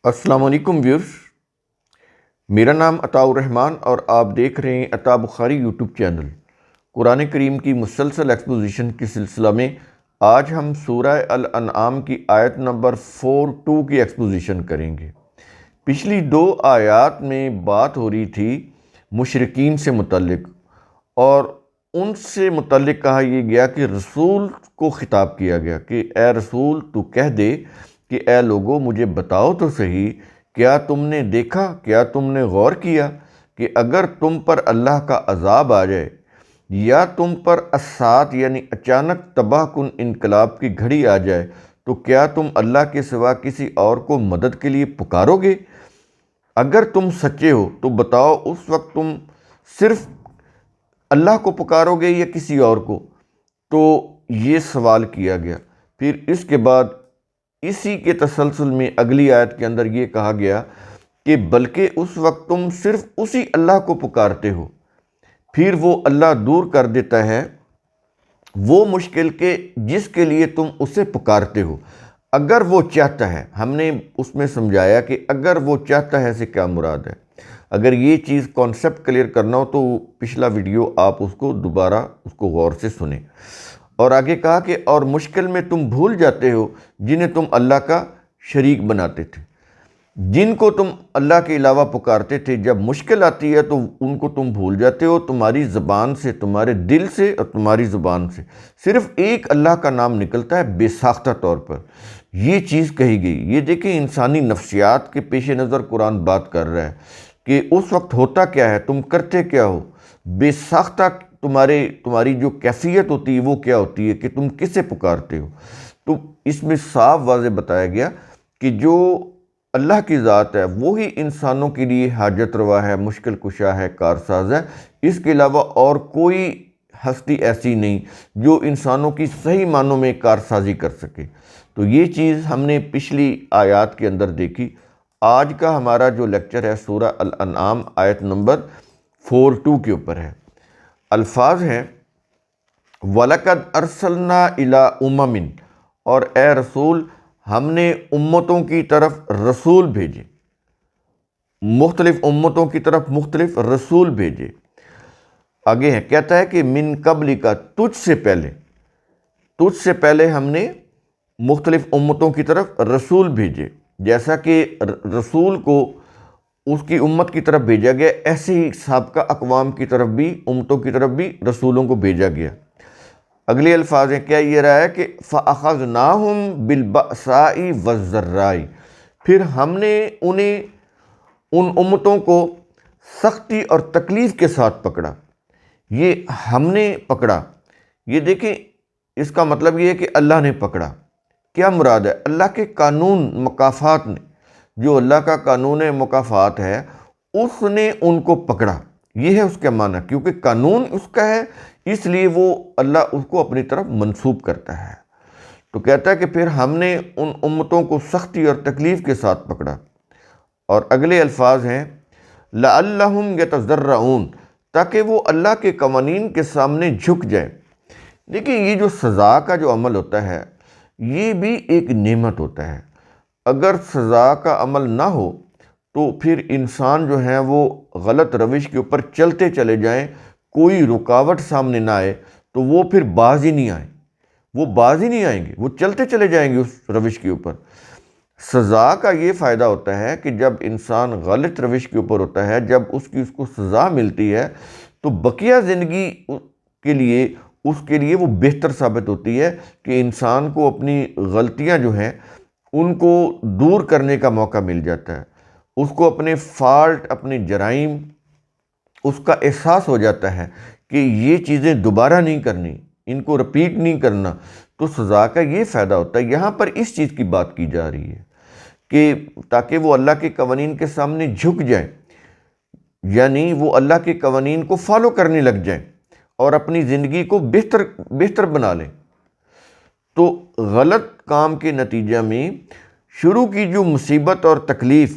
السلام علیکم ویورز، میرا نام عطاء الرحمن اور آپ دیکھ رہے ہیں عطاء بخاری یوٹیوب چینل۔ قرآن کریم کی مسلسل ایکسپوزیشن کے سلسلہ میں آج ہم سورہ الانعام کی آیت نمبر 42 کی ایکسپوزیشن کریں گے۔ پچھلی دو آیات میں بات ہو رہی تھی مشرکین سے متعلق، اور ان سے متعلق کہا یہ گیا کہ رسول کو خطاب کیا گیا کہ اے رسول تو کہہ دے کہ اے لوگو مجھے بتاؤ تو صحیح، کیا تم نے دیکھا، کیا تم نے غور کیا کہ اگر تم پر اللہ کا عذاب آ جائے یا تم پر اسات یعنی اچانک تباہ کن انقلاب کی گھڑی آ جائے تو کیا تم اللہ کے سوا کسی اور کو مدد کے لیے پکارو گے؟ اگر تم سچے ہو تو بتاؤ اس وقت تم صرف اللہ کو پکارو گے یا کسی اور کو؟ تو یہ سوال کیا گیا۔ پھر اس کے بعد اسی کے تسلسل میں اگلی آیت کے اندر یہ کہا گیا کہ بلکہ اس وقت تم صرف اسی اللہ کو پکارتے ہو، پھر وہ اللہ دور کر دیتا ہے وہ مشکل کے جس کے لیے تم اسے پکارتے ہو، اگر وہ چاہتا ہے۔ ہم نے اس میں سمجھایا کہ اگر وہ چاہتا ہے سے کیا مراد ہے۔ اگر یہ چیز کانسیپٹ کلیئر کرنا ہو تو پچھلا ویڈیو آپ اس کو دوبارہ اس کو غور سے سنیں۔ اور آگے کہا کہ اور مشکل میں تم بھول جاتے ہو جنہیں تم اللہ کا شریک بناتے تھے، جن کو تم اللہ کے علاوہ پکارتے تھے، جب مشکل آتی ہے تو ان کو تم بھول جاتے ہو۔ تمہاری زبان سے، تمہارے دل سے اور تمہاری زبان سے صرف ایک اللہ کا نام نکلتا ہے بے ساختہ طور پر۔ یہ چیز کہی گئی۔ یہ دیکھیں انسانی نفسیات کے پیش نظر قرآن بات کر رہا ہے کہ اس وقت ہوتا کیا ہے، تم کرتے کیا ہو، بے ساختہ تمہاری جو کیفیت ہوتی ہے وہ کیا ہوتی ہے کہ تم کسے پکارتے ہو۔ تو اس میں صاف واضح بتایا گیا کہ جو اللہ کی ذات ہے وہی انسانوں کے لیے حاجت روا ہے، مشکل کشا ہے، کارساز ہے۔ اس کے علاوہ اور کوئی ہستی ایسی نہیں جو انسانوں کی صحیح معنوں میں کارسازی کر سکے۔ تو یہ چیز ہم نے پچھلی آیات کے اندر دیکھی۔ آج کا ہمارا جو لیکچر ہے سورہ الانعام آیت نمبر 42 کے اوپر ہے۔ الفاظ ہیں وَلَقَدْ أَرْسَلْنَا إِلَىٰ أُمَمٍ، اور اے رسول ہم نے امتوں کی طرف رسول بھیجے، مختلف امتوں کی طرف مختلف رسول بھیجے۔ آگے ہے کہتا ہے کہ من قبل کا، تجھ سے پہلے ہم نے مختلف امتوں کی طرف رسول بھیجے۔ جیسا کہ رسول کو اس کی امت کی طرف بھیجا گیا، ایسے ہی سابقہ اقوام کی طرف بھی، امتوں کی طرف بھی رسولوں کو بھیجا گیا۔ اگلے الفاظ ہیں، کیا یہ رہا ہے کہ فَأَخَذْنَاهُمْ بِالْبَأْسَاءِ وَالضَّرَّاءِ، پھر ہم نے انہیں، ان امتوں کو سختی اور تکلیف کے ساتھ پکڑا۔ یہ ہم نے پکڑا، یہ دیکھیں اس کا مطلب یہ ہے کہ اللہ نے پکڑا۔ کیا مراد ہے؟ اللہ کے قانون مکافات نے، جو اللہ کا قانون مکافات ہے اس نے ان کو پکڑا۔ یہ ہے اس کا معنی، کیونکہ قانون اس کا ہے اس لیے وہ اللہ اس کو اپنی طرف منسوب کرتا ہے۔ تو کہتا ہے کہ پھر ہم نے ان امتوں کو سختی اور تکلیف کے ساتھ پکڑا۔ اور اگلے الفاظ ہیں لَعَلَّهُمْ يَتَضَرَّعُونَ، تاکہ وہ اللہ کے قوانین کے سامنے جھک جائیں۔ دیکھیں یہ جو سزا کا جو عمل ہوتا ہے یہ بھی ایک نعمت ہوتا ہے۔ اگر سزا کا عمل نہ ہو تو پھر انسان جو ہیں وہ غلط روش کے اوپر چلتے چلے جائیں، کوئی رکاوٹ سامنے نہ آئے تو وہ پھر باز ہی نہیں آئیں گے، وہ چلتے چلے جائیں گے اس روش کے اوپر۔ سزا کا یہ فائدہ ہوتا ہے کہ جب انسان غلط روش کے اوپر ہوتا ہے، جب اس کو سزا ملتی ہے تو بقیہ زندگی اس کے لیے وہ بہتر ثابت ہوتی ہے کہ انسان کو اپنی غلطیاں جو ہیں ان کو دور کرنے کا موقع مل جاتا ہے، اس کو اپنے فالٹ، اپنے جرائم، اس کا احساس ہو جاتا ہے کہ یہ چیزیں دوبارہ نہیں کرنی، ان کو رپیٹ نہیں کرنا۔ تو سزا کا یہ فائدہ ہوتا ہے۔ یہاں پر اس چیز کی بات کی جا رہی ہے کہ تاکہ وہ اللہ کے قوانین کے سامنے جھک جائیں، یعنی وہ اللہ کے قوانین کو فالو کرنے لگ جائیں اور اپنی زندگی کو بہتر بنا لیں۔ تو غلط کام کے نتیجہ میں شروع کی جو مصیبت اور تکلیف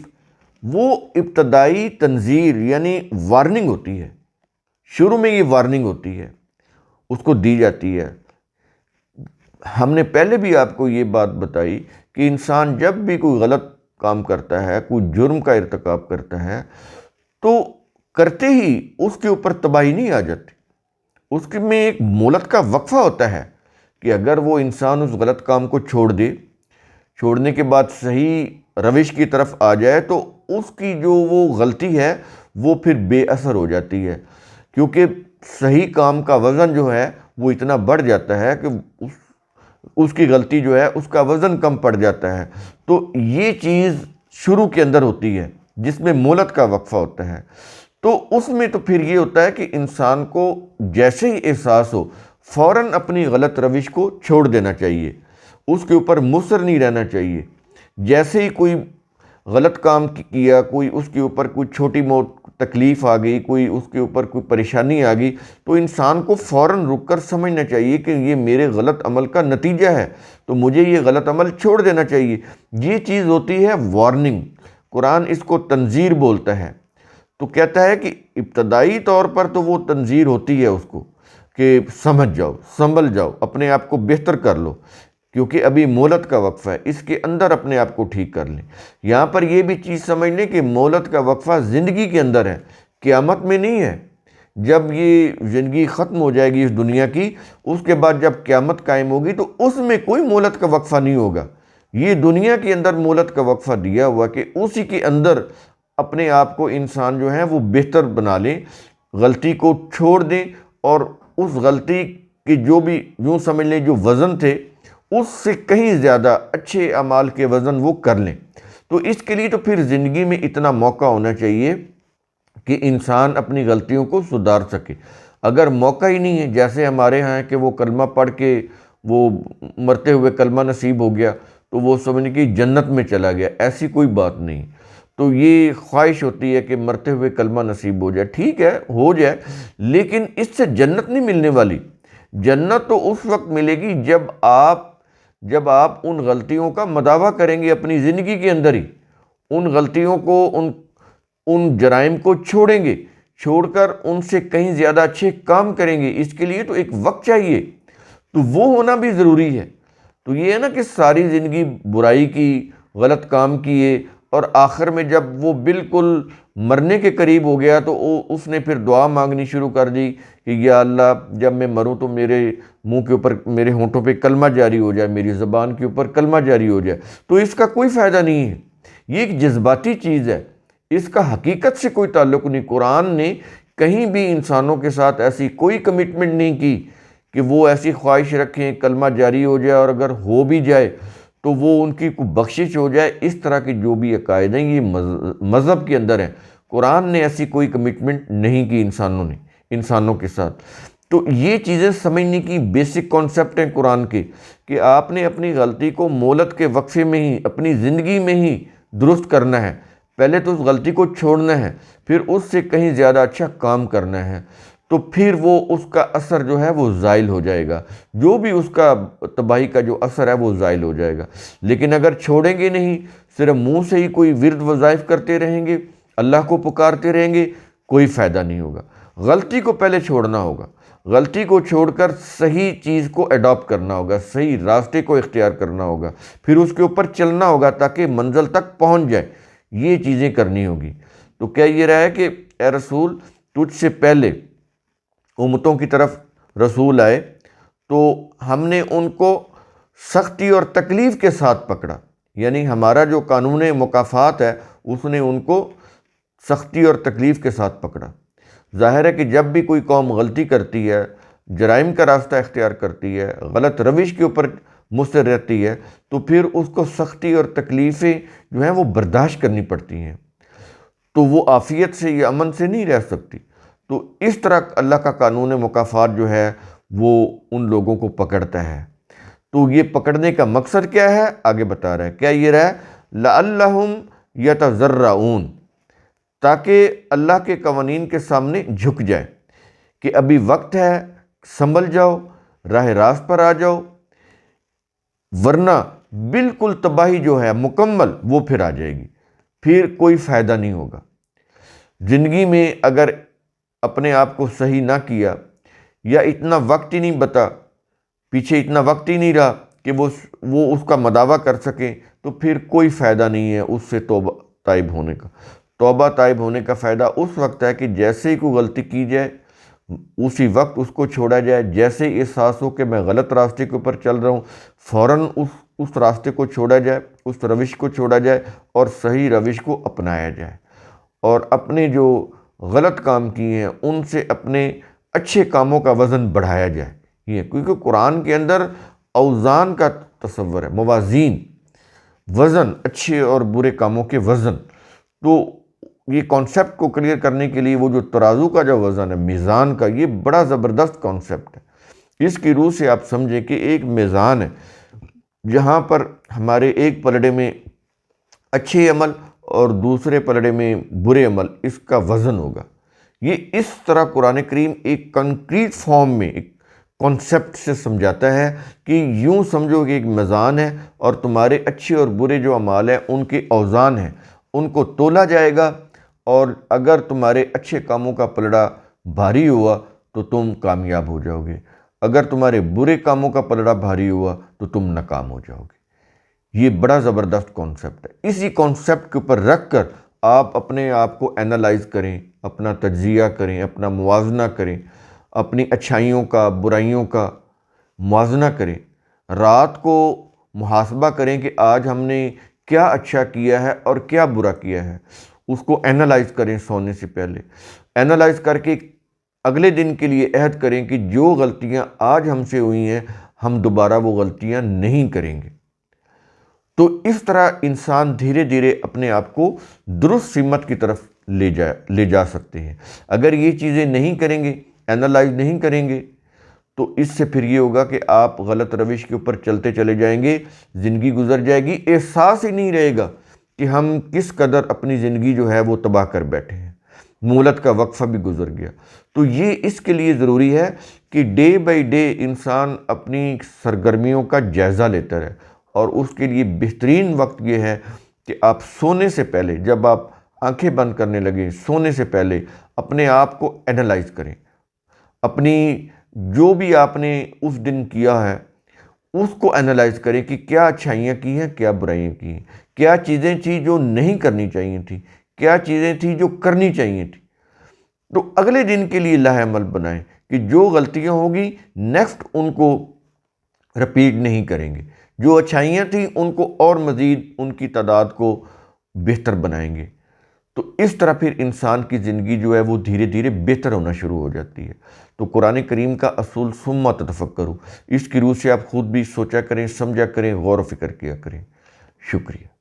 وہ ابتدائی تنذیر یعنی وارننگ ہوتی ہے۔ شروع میں یہ وارننگ ہوتی ہے، اس کو دی جاتی ہے۔ ہم نے پہلے بھی آپ کو یہ بات بتائی کہ انسان جب بھی کوئی غلط کام کرتا ہے، کوئی جرم کا ارتکاب کرتا ہے، تو کرتے ہی اس کے اوپر تباہی نہیں آ جاتی، اس میں ایک مہلت کا وقفہ ہوتا ہے کہ اگر وہ انسان اس غلط کام کو چھوڑ دے، چھوڑنے کے بعد صحیح روش کی طرف آ جائے، تو اس کی جو وہ غلطی ہے وہ پھر بے اثر ہو جاتی ہے، کیونکہ صحیح کام کا وزن جو ہے وہ اتنا بڑھ جاتا ہے کہ اس کی غلطی جو ہے اس کا وزن کم پڑ جاتا ہے۔ تو یہ چیز شروع کے اندر ہوتی ہے جس میں مہلت کا وقفہ ہوتا ہے، تو اس میں تو پھر یہ ہوتا ہے کہ انسان کو جیسے ہی احساس ہو فوراً اپنی غلط روش کو چھوڑ دینا چاہیے، اس کے اوپر مصر نہیں رہنا چاہیے۔ جیسے ہی کوئی غلط کام کیا، کوئی اس کے اوپر کوئی چھوٹی موٹ تکلیف آ گئی، کوئی اس کے اوپر کوئی پریشانی آ گئی، تو انسان کو فوراً رک کر سمجھنا چاہیے کہ یہ میرے غلط عمل کا نتیجہ ہے، تو مجھے یہ غلط عمل چھوڑ دینا چاہیے۔ یہ چیز ہوتی ہے وارننگ، قرآن اس کو تنذیر بولتا ہے۔ تو کہتا ہے کہ ابتدائی طور پر تو وہ تنذیر ہوتی ہے اس کو کہ سمجھ جاؤ، سنبھل جاؤ، اپنے آپ کو بہتر کر لو، کیونکہ ابھی مہلت کا وقفہ ہے، اس کے اندر اپنے آپ کو ٹھیک کر لیں۔ یہاں پر یہ بھی چیز سمجھ لیں کہ مہلت کا وقفہ زندگی کے اندر ہے، قیامت میں نہیں ہے۔ جب یہ زندگی ختم ہو جائے گی اس دنیا کی، اس کے بعد جب قیامت قائم ہوگی تو اس میں کوئی مہلت کا وقفہ نہیں ہوگا۔ یہ دنیا کے اندر مہلت کا وقفہ دیا ہوا کہ اسی کے اندر اپنے آپ کو انسان جو ہے وہ بہتر بنا لیں، غلطی کو چھوڑ دیں، اور اس غلطی کے جو بھی یوں سمجھ لیں جو وزن تھے اس سے کہیں زیادہ اچھے اعمال کے وزن وہ کر لیں۔ تو اس کے لیے تو پھر زندگی میں اتنا موقع ہونا چاہیے کہ انسان اپنی غلطیوں کو سدھار سکے۔ اگر موقع ہی نہیں ہے، جیسے ہمارے ہاں ہے کہ وہ کلمہ پڑھ کے وہ مرتے ہوئے کلمہ نصیب ہو گیا تو وہ سمجھنے کی جنت میں چلا گیا، ایسی کوئی بات نہیں۔ تو یہ خواہش ہوتی ہے کہ مرتے ہوئے کلمہ نصیب ہو جائے، ٹھیک ہے ہو جائے، لیکن اس سے جنت نہیں ملنے والی۔ جنت تو اس وقت ملے گی جب آپ ان غلطیوں کا مداوع کریں گے اپنی زندگی کے اندر ہی، ان غلطیوں کو، ان جرائم کو چھوڑیں گے، چھوڑ کر ان سے کہیں زیادہ اچھے کام کریں گے۔ اس کے لیے تو ایک وقت چاہیے، تو وہ ہونا بھی ضروری ہے۔ تو یہ ہے نا کہ ساری زندگی برائی کی، غلط کام کیے، اور آخر میں جب وہ بالکل مرنے کے قریب ہو گیا تو اس نے پھر دعا مانگنی شروع کر دی کہ یا اللہ جب میں مروں تو میرے منہ کے اوپر، میرے ہونٹوں پہ کلمہ جاری ہو جائے، میری زبان کے اوپر کلمہ جاری ہو جائے۔ تو اس کا کوئی فائدہ نہیں ہے، یہ ایک جذباتی چیز ہے، اس کا حقیقت سے کوئی تعلق نہیں۔ قرآن نے کہیں بھی انسانوں کے ساتھ ایسی کوئی کمٹمنٹ نہیں کی کہ وہ ایسی خواہش رکھیں کلمہ جاری ہو جائے، اور اگر ہو بھی جائے تو وہ ان کی کوئی بخشش ہو جائے۔ اس طرح کی جو بھی عقائد ہیں یہ مذہب کے اندر ہیں، قرآن نے ایسی کوئی کمٹمنٹ نہیں کی انسانوں کے ساتھ۔ تو یہ چیزیں سمجھنے کی بیسک کانسیپٹ ہیں قرآن کے، کہ آپ نے اپنی غلطی کو مہلت کے وقفے میں ہی، اپنی زندگی میں ہی درست کرنا ہے۔ پہلے تو اس غلطی کو چھوڑنا ہے، پھر اس سے کہیں زیادہ اچھا کام کرنا ہے، تو پھر وہ اس کا اثر جو ہے وہ زائل ہو جائے گا، جو بھی اس کا تباہی کا جو اثر ہے وہ زائل ہو جائے گا۔ لیکن اگر چھوڑیں گے نہیں، صرف منہ سے ہی کوئی ورد وظائف کرتے رہیں گے، اللہ کو پکارتے رہیں گے، کوئی فائدہ نہیں ہوگا۔ غلطی کو پہلے چھوڑنا ہوگا، غلطی کو چھوڑ کر صحیح چیز کو اڈاپٹ کرنا ہوگا، صحیح راستے کو اختیار کرنا ہوگا، پھر اس کے اوپر چلنا ہوگا تاکہ منزل تک پہنچ جائے۔ یہ چیزیں کرنی ہوگی۔ تو کہہ یہ رہا ہے کہ اے رسول، تجھ سے پہلے امتوں کی طرف رسول آئے تو ہم نے ان کو سختی اور تکلیف کے ساتھ پکڑا، یعنی ہمارا جو قانون مکافات ہے اس نے ان کو سختی اور تکلیف کے ساتھ پکڑا۔ ظاہر ہے کہ جب بھی کوئی قوم غلطی کرتی ہے، جرائم کا راستہ اختیار کرتی ہے، غلط روش کے اوپر مصر رہتی ہے، تو پھر اس کو سختی اور تکلیفیں جو ہیں وہ برداشت کرنی پڑتی ہیں، تو وہ عافیت سے یا امن سے نہیں رہ سکتی۔ تو اس طرح اللہ کا قانون مکافات جو ہے وہ ان لوگوں کو پکڑتا ہے۔ تو یہ پکڑنے کا مقصد کیا ہے آگے بتا رہا ہے، کیا یہ رہا ہے لعلہم یتضرعون، تاکہ اللہ کے قوانین کے سامنے جھک جائے کہ ابھی وقت ہے، سنبھل جاؤ، راہ راست پر آ جاؤ، ورنہ بالکل تباہی جو ہے مکمل وہ پھر آ جائے گی، پھر کوئی فائدہ نہیں ہوگا۔ زندگی میں اگر اپنے آپ کو صحیح نہ کیا، یا اتنا وقت ہی نہیں پیچھے اتنا وقت ہی نہیں رہا کہ وہ اس کا مداوع کر سکیں تو پھر کوئی فائدہ نہیں ہے اس سے توبہ تائب ہونے کا۔ توبہ تائب ہونے کا فائدہ اس وقت ہے کہ جیسے ہی کوئی غلطی کی جائے اسی وقت اس کو چھوڑا جائے، جیسے ہی احساس ہو کہ میں غلط راستے کے اوپر چل رہا ہوں فوراً اس راستے کو چھوڑا جائے، اس روش کو چھوڑا جائے اور صحیح روش کو اپنایا جائے، اور اپنے جو غلط کام کیے ہیں ان سے اپنے اچھے کاموں کا وزن بڑھایا جائے۔ یہ کیونکہ قرآن کے اندر اوزان کا تصور ہے، موازین، وزن، اچھے اور برے کاموں کے وزن۔ تو یہ کانسیپٹ کو کلیئر کرنے کے لیے وہ جو ترازو کا جو وزن ہے، میزان کا، یہ بڑا زبردست کانسیپٹ ہے۔ اس کی روح سے آپ سمجھیں کہ ایک میزان ہے جہاں پر ہمارے ایک پلڑے میں اچھے عمل اور دوسرے پلڑے میں برے عمل، اس کا وزن ہوگا۔ یہ اس طرح قرآن کریم ایک کنکریٹ فارم میں ایک کانسیپٹ سے سمجھاتا ہے کہ یوں سمجھو کہ ایک میزان ہے اور تمہارے اچھے اور برے جو اعمال ہیں ان کے اوزان ہیں، ان کو تولا جائے گا، اور اگر تمہارے اچھے کاموں کا پلڑا بھاری ہوا تو تم کامیاب ہو جاؤ گے، اگر تمہارے برے کاموں کا پلڑا بھاری ہوا تو تم ناکام ہو جاؤ گے۔ یہ بڑا زبردست کانسیپٹ ہے۔ اسی کانسیپٹ کے اوپر رکھ کر آپ اپنے آپ کو اینالائز کریں، اپنا تجزیہ کریں، اپنا موازنہ کریں، اپنی اچھائیوں کا، برائیوں کا موازنہ کریں، رات کو محاسبہ کریں کہ آج ہم نے کیا اچھا کیا ہے اور کیا برا کیا ہے، اس کو اینالائز کریں سونے سے پہلے، اینالائز کر کے اگلے دن کے لیے عہد کریں کہ جو غلطیاں آج ہم سے ہوئی ہیں ہم دوبارہ وہ غلطیاں نہیں کریں گے۔ تو اس طرح انسان دھیرے دھیرے اپنے آپ کو درست سمت کی طرف لے جا سکتے ہیں۔ اگر یہ چیزیں نہیں کریں گے، اینالائز نہیں کریں گے، تو اس سے پھر یہ ہوگا کہ آپ غلط روش کے اوپر چلتے چلے جائیں گے، زندگی گزر جائے گی، احساس ہی نہیں رہے گا کہ ہم کس قدر اپنی زندگی جو ہے وہ تباہ کر بیٹھے ہیں، مہلت کا وقفہ بھی گزر گیا۔ تو یہ اس کے لیے ضروری ہے کہ ڈے بائی ڈے انسان اپنی سرگرمیوں کا جائزہ لیتا رہے، اور اس کے لیے بہترین وقت یہ ہے کہ آپ سونے سے پہلے، جب آپ آنکھیں بند کرنے لگیں، سونے سے پہلے اپنے آپ کو اینالائز کریں، اپنی جو بھی آپ نے اس دن کیا ہے اس کو اینالائز کریں کہ کیا اچھائیاں کی ہیں، کیا برائیاں کی ہیں، کیا چیزیں تھیں جو نہیں کرنی چاہیے تھیں، کیا چیزیں تھیں جو کرنی چاہیے تھیں۔ تو اگلے دن کے لیے لاہ عمل بنائیں کہ جو غلطیاں ہوگی نیکسٹ ان کو رپیٹ نہیں کریں گے، جو اچھائیاں تھیں ان کو اور مزید ان کی تعداد کو بہتر بنائیں گے۔ تو اس طرح پھر انسان کی زندگی جو ہے وہ دھیرے دھیرے بہتر ہونا شروع ہو جاتی ہے۔ تو قرآن کریم کا اصول ثم تفکروا، اس کی روح سے آپ خود بھی سوچا کریں، سمجھا کریں، غور و فکر کیا کریں۔ شکریہ۔